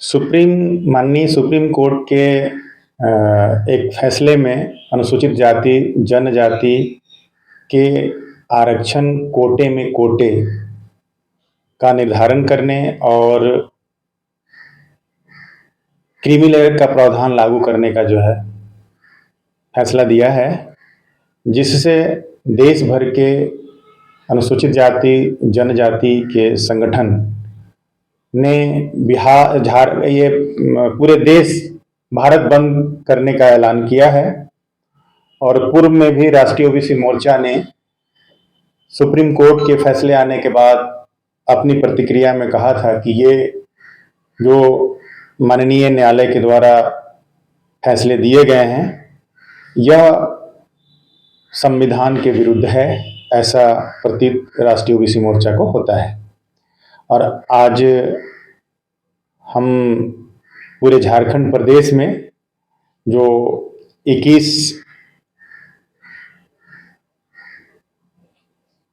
माननीय supreme court के एक फैसले में अनुसूचित जाति जनजाति के आरक्षण कोटे में कोटे का निर्धारण करने और क्रीमी लेयर का प्रावधान लागू करने का जो है फैसला दिया है, जिससे देश भर के अनुसूचित जाति जनजाति के संगठन ने ये पूरे देश भारत बंद करने का ऐलान किया है। और पूर्व में भी राष्ट्रीय ओबीसी मोर्चा ने सुप्रीम कोर्ट के फैसले आने के बाद अपनी प्रतिक्रिया में कहा था कि ये जो माननीय न्यायालय के द्वारा फैसले दिए गए हैं यह संविधान के विरुद्ध है, ऐसा प्रतीत राष्ट्रीय ओबीसी मोर्चा को होता है। और आज हम पूरे झारखंड प्रदेश में जो 21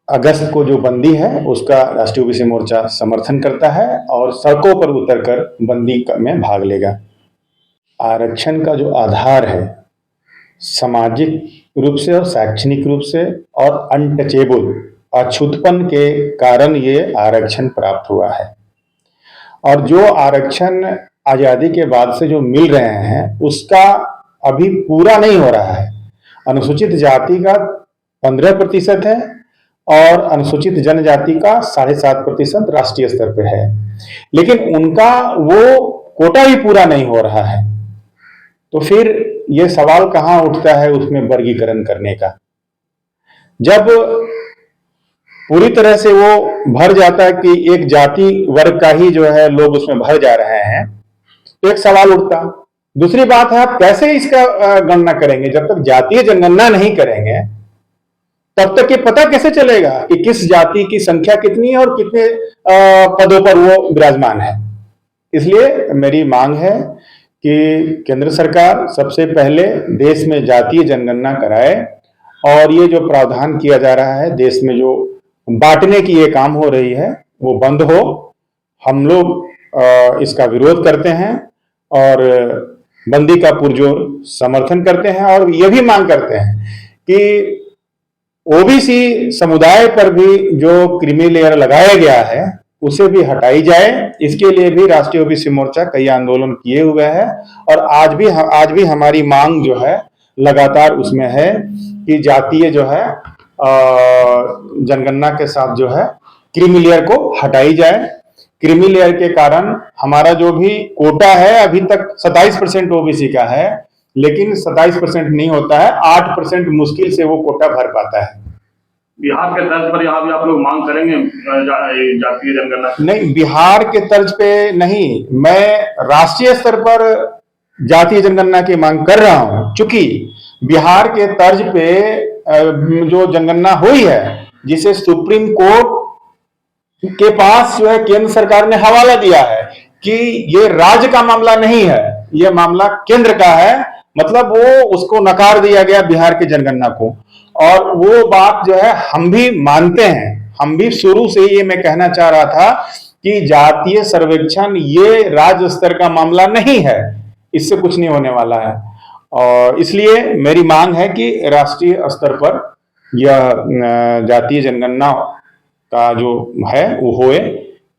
अगस्त को जो बंदी है उसका राष्ट्रीय ओबीसी मोर्चा समर्थन करता है और सड़कों पर उतरकर बंदी में भाग लेगा। आरक्षण का जो आधार है सामाजिक रूप से और शैक्षणिक रूप से और अनटचेबल अछूतपन के कारण ये आरक्षण प्राप्त हुआ है। और जो आरक्षण आज़ादी के बाद से जो मिल रहे हैं उसका अभी पूरा नहीं हो रहा है। अनुसूचित जाति का 15% है और अनुसूचित जनजाति का 7.5% राष्ट्रीय स्तर पर है, लेकिन उनका वो कोटा भी पूरा नहीं हो रहा है। तो फिर ये सवाल कहाँ उठता है उसमें वर्गीकरण करने का। जब पूरी तरह से वो भर जाता है कि एक जाति वर्ग का ही जो है लोग उसमें भर जा रहे हैं, तो एक सवाल उठता। दूसरी बात है आप कैसे इसका गणना करेंगे? जब तक जातीय जनगणना नहीं करेंगे तब तक ये पता कैसे चलेगा कि किस जाति की संख्या कितनी है और कितने पदों पर वो विराजमान है। इसलिए मेरी मांग है कि केंद्र सरकार सबसे पहले देश में जातीय जनगणना कराए और ये जो प्रावधान किया जा रहा है देश में जो बांटने की ये काम हो रही है वो बंद हो। हम लोग इसका विरोध करते हैं और बंदी का पुरजोर समर्थन करते हैं और ये भी मांग करते हैं कि ओबीसी समुदाय पर भी जो क्रीमी लेयर लगाया गया है उसे भी हटाई जाए। इसके लिए भी राष्ट्रीय ओबीसी मोर्चा कई आंदोलन किए हुए है और आज भी हमारी मांग जो है लगातार उसमें है कि जातीय जो है जनगणना के साथ जो है क्रीमी लेयर को हटाई जाए। क्रीमी लेयर के कारण हमारा जो भी कोटा है अभी तक 27% ओबीसी का है, लेकिन 27% नहीं होता है, 8% मुश्किल से वो कोटा भर पाता है। बिहार के तर्ज पर यहाँ भी आप लोग मांग करेंगे जातीय जनगणना? नहीं, बिहार के तर्ज पे नहीं, मैं राष्ट्रीय स्तर पर जातीय जनगणना की मांग कर रहा हूं। चूंकि बिहार के तर्ज पे जो जनगणना हुई है जिसे सुप्रीम कोर्ट के पास जो है केंद्र सरकार ने हवाला दिया है कि ये राज्य का मामला नहीं है, ये मामला केंद्र का है, मतलब वो उसको नकार दिया गया बिहार के जनगणना को। और वो बात जो है हम भी मानते हैं, हम भी शुरू से ये मैं कहना चाह रहा था कि जातीय सर्वेक्षण ये राज्य स्तर का मामला नहीं है, इससे कुछ नहीं होने वाला है। और इसलिए मेरी मांग है कि राष्ट्रीय स्तर पर यह जातीय जनगणना का जो है वो होए,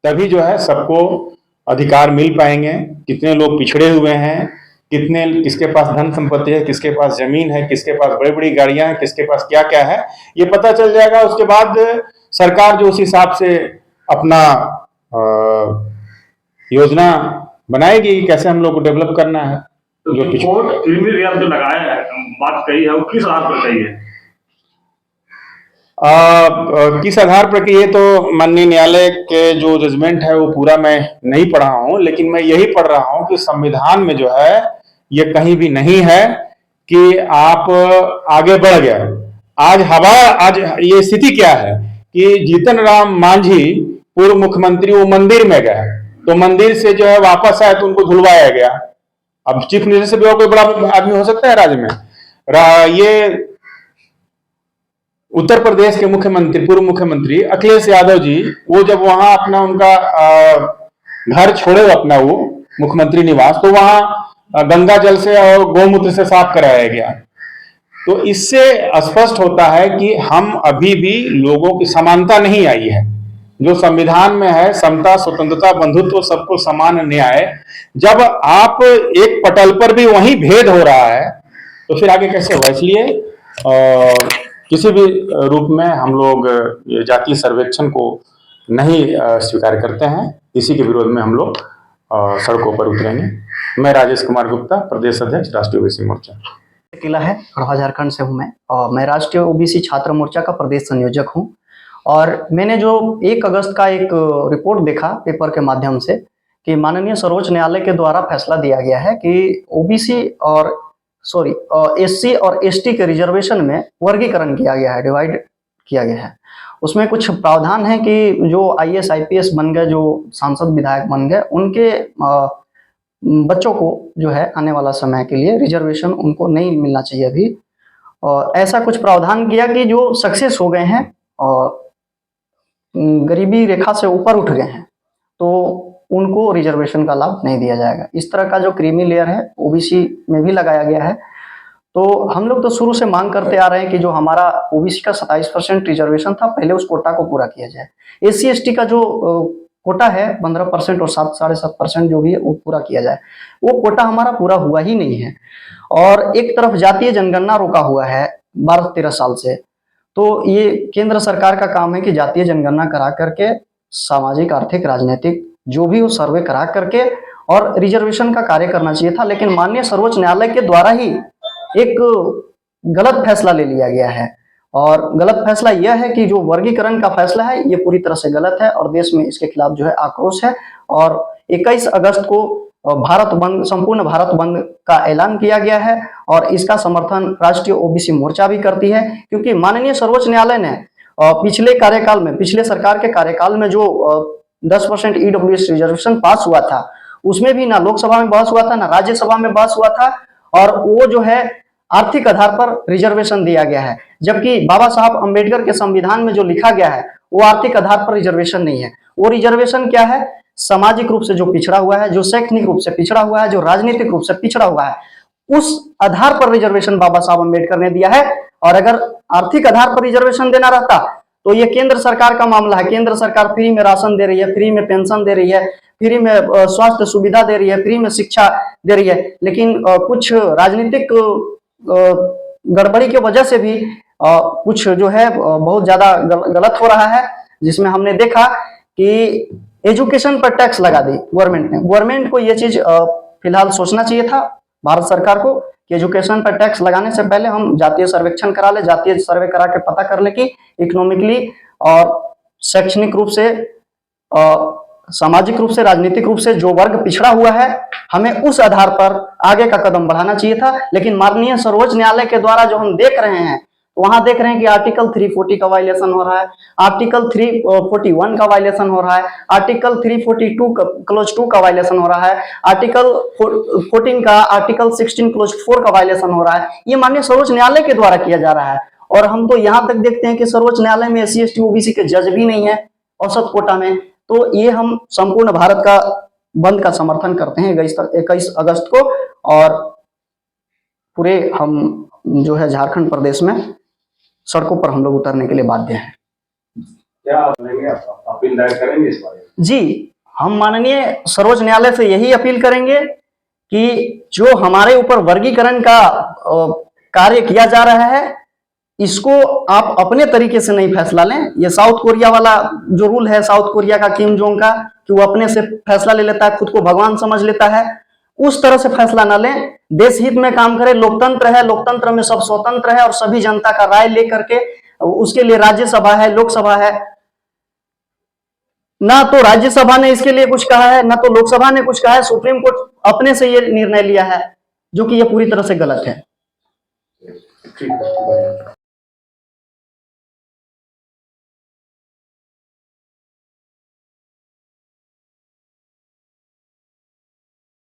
तभी जो है सबको अधिकार मिल पाएंगे। कितने लोग पिछड़े हुए हैं, किसके पास धन संपत्ति है, किसके पास जमीन है, किसके पास बड़ी बड़ी गाड़ियां हैं, किसके पास क्या क्या है, ये पता चल जाएगा। उसके बाद सरकार जो उस हिसाब से अपना योजना बनाएगी कैसे हम लोग को डेवलप करना है। तो जो क्रीमी लेयर जो लगाया है बात कही है वो किस आधार पर कही है? किस आधार पर कि ये तो माननीय न्यायालय के जो जजमेंट है वो पूरा मैं नहीं पढ़ा हूं, लेकिन मैं यही पढ़ रहा हूं कि संविधान में जो है ये कहीं भी नहीं है कि आप आगे बढ़ गए। आज ये स्थिति क्या है कि जीतन राम मांझी पूर्व मुख्यमंत्री वो मंदिर में गए, तो मंदिर से जो है वापस आए तो उनको धुलवाया गया। अब चीफ मिनिस्टर से भी और कोई बड़ा आदमी हो सकता है राज्य में? ये उत्तर प्रदेश के पूर्व मुख्यमंत्री अखिलेश यादव जी, वो जब वहां अपना उनका घर छोड़े अपना वो, मुख्यमंत्री निवास, तो वहां गंगा जल से और गौमूत्र से साफ कराया गया। तो इससे स्पष्ट होता है कि हम अभी भी लोगों की समानता नहीं आई है। जो संविधान में है समता, स्वतंत्रता, बंधुत्व, सबको समान न्याय, जब आप एक पटल पर भी वही भेद हो रहा है तो फिर आगे कैसे होगा। इसलिए किसी भी रूप में हम लोग ये जातीय सर्वेक्षण को नहीं स्वीकार करते हैं। इसी के विरोध में हम लोग सड़कों पर उतरेंगे। मैं राजेश कुमार गुप्ता, प्रदेश अध्यक्ष, राष्ट्रीय ओबीसी मोर्चा। किला है, गढ़वा, झारखंड से हूँ मैं, और मैं राष्ट्रीय ओबीसी छात्र मोर्चा का प्रदेश संयोजक हूँ। और मैंने जो 1 अगस्त का एक रिपोर्ट देखा पेपर के माध्यम से कि माननीय सर्वोच्च न्यायालय के द्वारा फैसला दिया गया है कि ओबीसी और एससी और एसटी के रिजर्वेशन में वर्गीकरण किया गया है, डिवाइड किया गया है। उसमें कुछ प्रावधान है कि जो IAS IPS बन गए, जो सांसद विधायक बन गए, उनके बच्चों को जो है आने वाला समय के लिए रिजर्वेशन उनको नहीं मिलना चाहिए अभी। और ऐसा कुछ प्रावधान किया कि जो सक्सेस हो गए हैं और गरीबी रेखा से ऊपर उठ गए हैं तो उनको रिजर्वेशन का लाभ नहीं दिया जाएगा। इस तरह का जो क्रीमी लेयर है ओबीसी में भी लगाया गया है। तो हम लोग तो शुरू से मांग करते आ रहे हैं कि जो हमारा ओबीसी का 27% रिजर्वेशन था, पहले उस कोटा को पूरा किया जाए। SC ST का जो कोटा है 15% और 7.5% जो भी है वो पूरा किया जाए। वो कोटा हमारा पूरा हुआ ही नहीं है। और एक तरफ जातीय जनगणना रोका हुआ है 12-13 साल से। तो ये केंद्र सरकार का काम है कि जातीय जनगणना करा करके सामाजिक, आर्थिक, राजनीतिक जो भी हो सर्वे करा करके और रिजर्वेशन का कार्य करना चाहिए था। लेकिन माननीय सर्वोच्च न्यायालय के द्वारा ही एक गलत फैसला ले लिया गया है। और गलत फैसला यह है कि जो वर्गीकरण का फैसला है ये पूरी तरह से गलत है और देश में इसके खिलाफ जो है आक्रोश है। और 21 अगस्त को भारत बंद, संपूर्ण भारत बंद का ऐलान किया गया है और इसका समर्थन राष्ट्रीय ओबीसी मोर्चा भी करती है। क्योंकि माननीय सर्वोच्च न्यायालय ने पिछले कार्यकाल में, पिछले सरकार के कार्यकाल में जो 10% EWS रिजर्वेशन पास हुआ था, उसमें भी ना लोकसभा में बहस हुआ था, ना राज्यसभा में बहस हुआ था। और वो जो है आर्थिक आधार पर रिजर्वेशन दिया गया है, जबकि बाबा साहब अंबेडकर के संविधान में जो लिखा गया है वो आर्थिक आधार पर रिजर्वेशन नहीं है। वो रिजर्वेशन क्या है? सामाजिक रूप से जो पिछड़ा हुआ है, जो शैक्षणिक रूप से पिछड़ा हुआ है, जो राजनीतिक रूप से पिछड़ा हुआ है, उस आधार पर रिजर्वेशन बाबा साहब अंबेडकर ने दिया है। और अगर आर्थिक आधार पर रिजर्वेशन देना रहता तो ये केंद्र सरकार का मामला है। केंद्र सरकार फ्री में राशन दे रही है, फ्री में पेंशन दे रही है, फ्री में स्वास्थ्य सुविधा दे रही है, फ्री में शिक्षा दे रही है। लेकिन कुछ राजनीतिक गड़बड़ी की वजह से भी कुछ जो है बहुत ज्यादा गलत हो रहा है, जिसमें हमने देखा कि एजुकेशन पर टैक्स लगा दी गवर्नमेंट ने। गवर्नमेंट को ये चीज फिलहाल सोचना चाहिए था, भारत सरकार को, कि एजुकेशन पर टैक्स लगाने से पहले हम जातीय सर्वेक्षण करा ले, जातीय सर्वे करा के पता कर ले कि इकोनॉमिकली और शैक्षणिक रूप से, सामाजिक रूप से, राजनीतिक रूप से जो वर्ग पिछड़ा हुआ है, हमें उस आधार पर आगे का कदम बढ़ाना चाहिए था। लेकिन माननीय सर्वोच्च न्यायालय के द्वारा जो हम देख रहे हैं, वहां देख रहे हैं कि आर्टिकल 340 का वायलेशन हो रहा है, आर्टिकल 341 का वायलेशन हो रहा है, आर्टिकल 342 क्लोज 2 का वायलेशन हो रहा है, आर्टिकल 14 का, आर्टिकल 16 क्लोज 4 का वायलेशन हो रहा है। ये माननीय सर्वोच्च न्यायालय के द्वारा किया जा रहा है। और हम तो यहाँ तक देखते हैं कि सर्वोच्च न्यायालय में SC ST OBC के जज भी नहीं है औसत कोटा में। तो ये हम संपूर्ण भारत का बंद का समर्थन करते हैं 21 अगस्त को। और पूरे हम जो है झारखंड प्रदेश में सड़कों पर हम लोग उतरने के लिए बाध्य हैं। क्या अपील दायर करेंगे इस बारे में? जी, हम माननीय सर्वोच्च न्यायालय से यही अपील करेंगे कि जो हमारे ऊपर वर्गीकरण का कार्य किया जा रहा है, इसको आप अपने तरीके से नहीं फैसला लें। ये साउथ कोरिया वाला जो रूल है, साउथ कोरिया का किम जोंग का, कि वो अपने से फैसला ले लेता है, खुद को भगवान समझ लेता है, उस तरह से फैसला ना लें। देश हित में काम करें। लोकतंत्र है, लोकतंत्र में सब स्वतंत्र है और सभी जनता का राय लेकर के, उसके लिए राज्यसभा है, लोकसभा है। ना तो राज्यसभा ने इसके लिए कुछ कहा है, ना तो लोकसभा ने कुछ कहा है। सुप्रीम कोर्ट अपने से ये निर्णय लिया है, जो कि ये पूरी तरह से गलत है। ठीक है।